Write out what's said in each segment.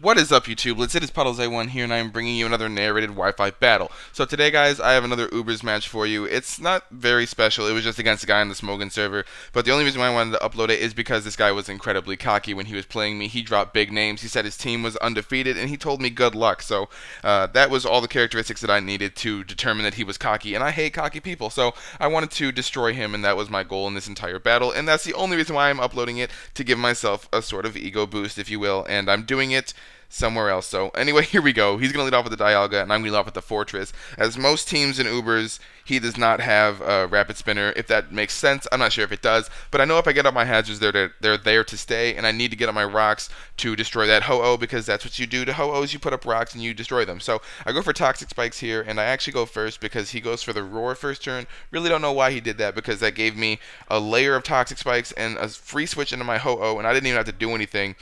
What is up, YouTubelets? It is PuddlesA1 here, and I am bringing you another narrated Wi-Fi battle. So today, guys, I have another Ubers match for you. It's not very special. It was just against a guy on the Smogan server. But the only reason why I wanted to upload it is because this guy was incredibly cocky when he was playing me. He dropped big names. He said his team was undefeated, and he told me good luck. So that was all the characteristics that I needed to determine that he was cocky. And I hate cocky people, so I wanted to destroy him, and that was my goal in this entire battle. And that's the only reason why I'm uploading it, to give myself a sort of ego boost, if you will. And I'm doing it somewhere else. So anyway, here we go. He's going to lead off with the Dialga, and I'm going to lead off with the Fortress. As most teams in Ubers, he does not have a Rapid Spinner. If that makes sense, I'm not sure if it does. But I know if I get up my hazards, they're there to stay, and I need to get up my rocks to destroy that Ho-Oh, because that's what you do to Ho-Ohs. You put up rocks and you destroy them. So I go for Toxic Spikes here, and I actually go first because he goes for the Roar first turn. Really don't know why he did that, because that gave me a layer of Toxic Spikes and a free switch into my Ho-Oh, and I didn't even have to do anything.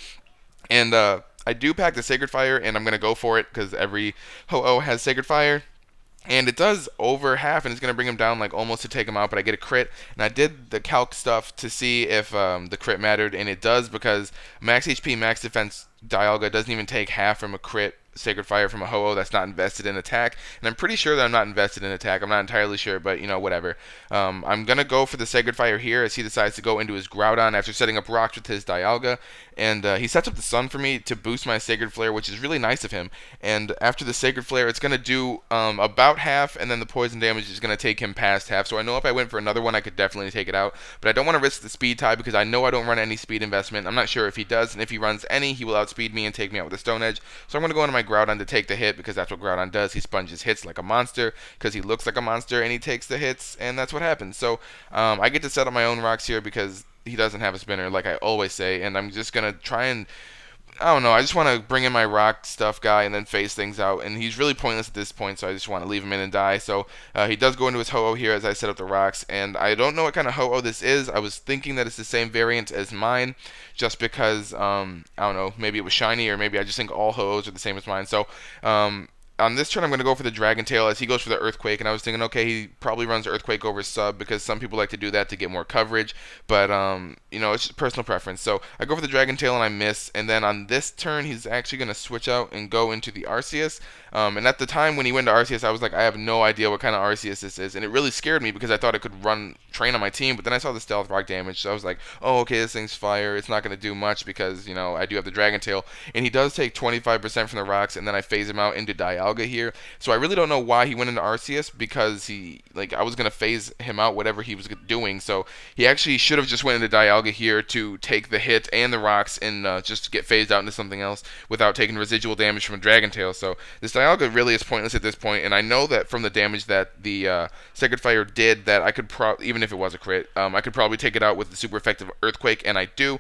And I do pack the Sacred Fire, and I'm going to go for it because every Ho-Oh has Sacred Fire. And it does over half, and it's going to bring him down like almost to take him out, but I get a crit. And I did the calc stuff to see if the crit mattered, and it does, because max HP, max defense Dialga doesn't even take half from a crit Sacred Fire from a Ho-Oh that's not invested in attack. And I'm pretty sure that I'm not invested in attack. I'm not entirely sure, but whatever. I'm going to go for the Sacred Fire here as he decides to go into his Groudon after setting up rocks with his Dialga. And he sets up the Sun for me to boost my Sacred Flare, which is really nice of him. And after the Sacred Flare, it's going to do about half, and then the poison damage is going to take him past half. So I know if I went for another one, I could definitely take it out. But I don't want to risk the speed tie, because I know I don't run any speed investment. I'm not sure if he does, and if he runs any, he will outspeed me and take me out with a Stone Edge. So I'm going to go into my Groudon to take the hit, because that's what Groudon does. He sponges hits like a monster, because he looks like a monster, and he takes the hits, and that's what happens. So I get to set up my own rocks here, because he doesn't have a spinner, like I always say, and I'm just going to try and I don't know. I just want to bring in my rock stuff guy and then phase things out. And he's really pointless at this point, so I just want to leave him in and die. So he does go into his Ho-Oh here as I set up the rocks. And I don't know what kind of Ho-Oh this is. I was thinking that it's the same variant as mine, just because, I don't know, maybe it was shiny, or maybe I just think all Ho-Ohs are the same as mine. So on this turn, I'm going to go for the Dragon Tail as he goes for the Earthquake, and I was thinking, okay, he probably runs Earthquake over sub, because some people like to do that to get more coverage, but, it's just personal preference. So I go for the Dragon Tail, and I miss, and then on this turn, he's actually going to switch out and go into the Arceus, and at the time when he went to Arceus, I was like, I have no idea what kind of Arceus this is, and it really scared me, because I thought it could run Train on my team, but then I saw the Stealth Rock damage, so I was like, oh, okay, this thing's fire, it's not going to do much, because, I do have the Dragon Tail, and he does take 25% from the rocks, and then I phase him out into Dialga here. So I really don't know why he went into Arceus, because I was going to phase him out whatever he was doing. So he actually should have just went into Dialga here to take the hit and the rocks, and just get phased out into something else without taking residual damage from a Dragon Tail. So this Dialga really is pointless at this point, and I know that from the damage that the Sacred Fire did, that I could even if it was a crit, I could probably take it out with the super effective Earthquake, and I do.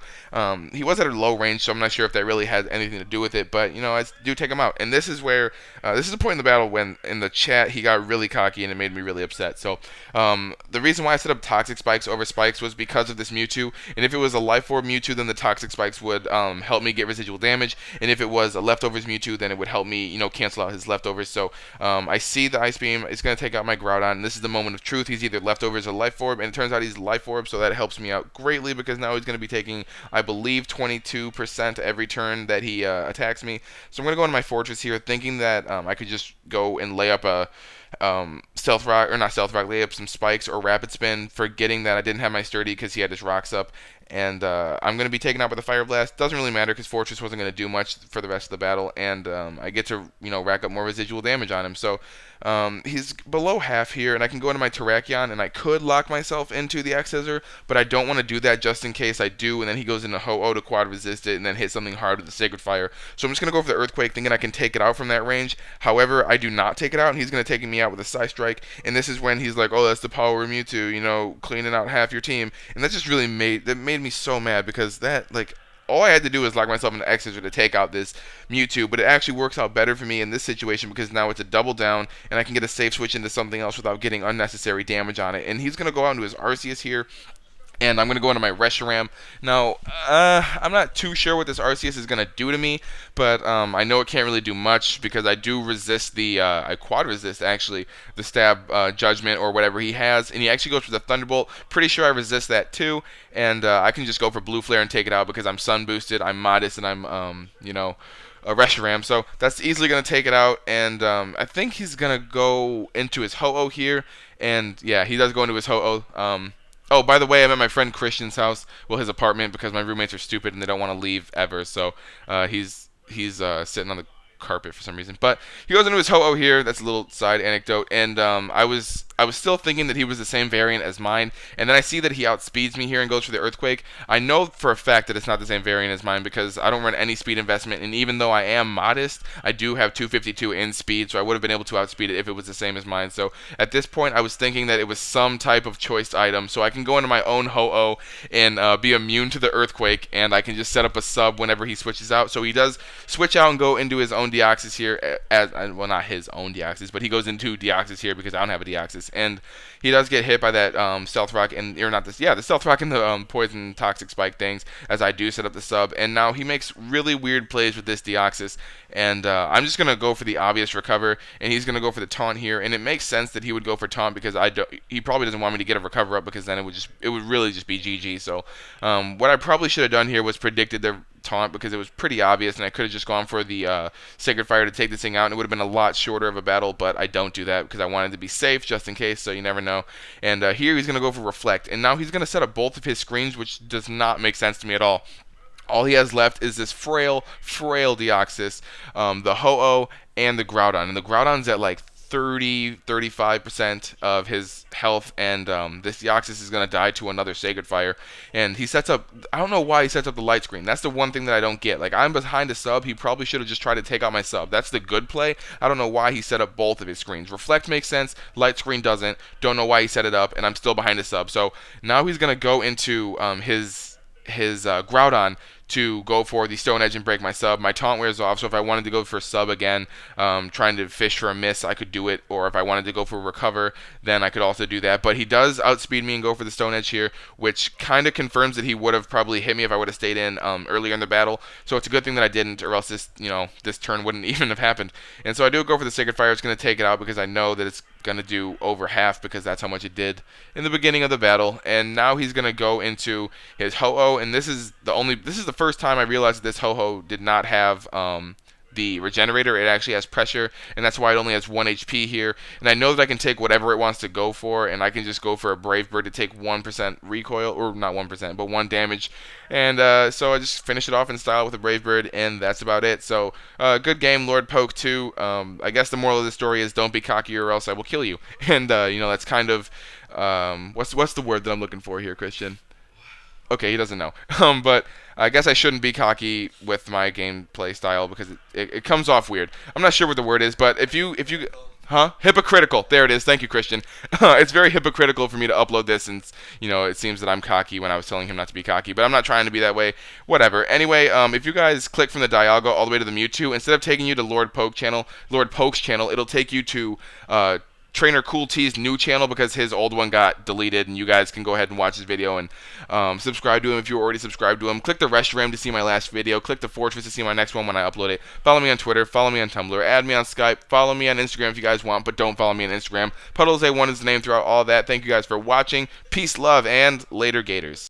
He was at a low range, so I'm not sure if that really had anything to do with it, but I do take him out. And this is where this is a point in the battle when in the chat he got really cocky, and it made me really upset. So the reason why I set up Toxic Spikes over Spikes was because of this Mewtwo, and if it was a Life Orb Mewtwo, then the Toxic Spikes would help me get residual damage, and if it was a Leftovers Mewtwo, then it would help me cancel out his Leftovers. So I see the Ice Beam, it's going to take out my Groudon, and this is the moment of truth. He's either Leftovers or Life Orb, and it turns out he's Life Orb, so that helps me out greatly, because now he's going to be taking, I believe, 22% every turn that he attacks me. So I'm going to go into my Fortress here, thinking that I could just go and lay up a Stealth Rock, or not Stealth Rock, lay up some Spikes or Rapid Spin, forgetting that I didn't have my Sturdy because he had his rocks up. And I'm going to be taken out by the Fire Blast. Doesn't really matter, because Fortress wasn't going to do much for the rest of the battle, and I get to rack up more residual damage on him. So he's below half here, and I can go into my Terrakion, and I could lock myself into the X-Scissor, but I don't want to do that just in case I do, and then he goes into Ho-Oh to quad resist it, and then hit something hard with the Sacred Fire. So I'm just going to go for the Earthquake, thinking I can take it out from that range. However, I do not take it out, and he's going to take me out with a Psy Strike, and this is when he's like, oh, that's the power of Mewtwo, cleaning out half your team, and that just really made me so mad, because that, all I had to do was lock myself into X-Scissor to take out this Mewtwo, but it actually works out better for me in this situation, because now it's a double down, and I can get a safe switch into something else without getting unnecessary damage on it. And he's going to go out into his Arceus here, and I'm going to go into my Reshiram. Now, I'm not too sure what this Arceus is going to do to me, but I know it can't really do much, because I do resist the, I quad resist, actually, the Stab Judgment or whatever he has, and he actually goes for the Thunderbolt. Pretty sure I resist that too, and I can just go for Blue Flare and take it out, because I'm Sun Boosted, I'm modest, and I'm, Reshiram. So that's easily going to take it out, and I think he's going to go into his Ho-Oh here, and yeah, he does go into his Ho-Oh. Oh, by the way, I'm at my friend Christian's house, well, his apartment, because my roommates are stupid and they don't want to leave ever. So he's sitting on the carpet for some reason. But he goes into his Ho-Oh here. That's a little side anecdote. And I was still thinking that he was the same variant as mine, and then I see that he outspeeds me here and goes for the Earthquake. I know for a fact that it's not the same variant as mine because I don't run any speed investment, and even though I am modest, I do have 252 in speed, so I would have been able to outspeed it if it was the same as mine. So at this point, I was thinking that it was some type of choice item, so I can go into my own Ho-Oh and be immune to the Earthquake, and I can just set up a sub whenever he switches out. So he does switch out and go into his own Deoxys here, well, not his own Deoxys, but he goes into Deoxys here because I don't have a Deoxys. And he does get hit by that Stealth Rock, and or not this, yeah, the Stealth Rock and the Poison Toxic Spike things, as I do set up the sub. And now he makes really weird plays with this Deoxys, and I'm just gonna go for the obvious recover, and he's gonna go for the taunt here. And it makes sense that he would go for taunt because he probably doesn't want me to get a recover up because then it would really just be GG. So what I probably should have done here was predicted the taunt because it was pretty obvious, and I could have just gone for the Sacred Fire to take this thing out, and it would have been a lot shorter of a battle, but I don't do that because I wanted to be safe just in case, so you never know. And here he's going to go for Reflect, and now he's going to set up both of his screens, which does not make sense to me at all. All he has left is this frail Deoxys, the Ho-Oh, and the Groudon, and the Groudon's at like 35% of his health, and this Deoxys is going to die to another Sacred Fire. And he sets up, I don't know why he sets up the light screen. That's the one thing that I don't get. Like, I'm behind a sub, he probably should have just tried to take out my sub. That's the good play. I don't know why he set up both of his screens. Reflect makes sense, light screen doesn't. Don't know why he set it up, and I'm still behind a sub. So now he's going to go into his Groudon to go for the Stone Edge and break my sub. My taunt wears off, so if I wanted to go for sub again, trying to fish for a miss, I could do it. Or if I wanted to go for recover, then I could also do that. But he does outspeed me and go for the Stone Edge here, which kind of confirms that he would have probably hit me if I would have stayed in earlier in the battle. So it's a good thing that I didn't, or else this turn wouldn't even have happened. And so I do go for the Sacred Fire. It's going to take it out because I know that it's going to do over half because that's how much it did in the beginning of the battle. And now he's going to go into his Ho-Oh, and this is the first time I realized that this Ho-Oh did not have the regenerator. It actually has pressure, and that's why it only has 1 HP here. And I know that I can take whatever it wants to go for, and I can just go for a Brave Bird to take 1% recoil, or not 1%, but 1 damage. And so I just finish it off in style with a Brave Bird, and that's about it. So good game, lordpoke2. I guess the moral of the story is don't be cocky or else I will kill you. And that's kind of what's the word that I'm looking for here, Christian? Okay, he doesn't know. But I guess I shouldn't be cocky with my gameplay style because it comes off weird. I'm not sure what the word is, but if you hypocritical. There it is. Thank you, Christian. It's very hypocritical for me to upload this, and it seems that I'm cocky when I was telling him not to be cocky, but I'm not trying to be that way. Whatever. Anyway, if you guys click from the Dialgo all the way to the Mewtwo, instead of taking you to Lordpoke's channel, it'll take you to Trainer Cool T's new channel because his old one got deleted, and you guys can go ahead and watch his video and subscribe to him if you're already subscribed to him. Click the Reshiram to see my last video. Click the Fortress to see my next one when I upload it. Follow me on Twitter. Follow me on Tumblr. Add me on Skype. Follow me on Instagram if you guys want, but don't follow me on Instagram. PuddlesA1 is the name throughout all that. Thank you guys for watching. Peace, love, and later, Gators.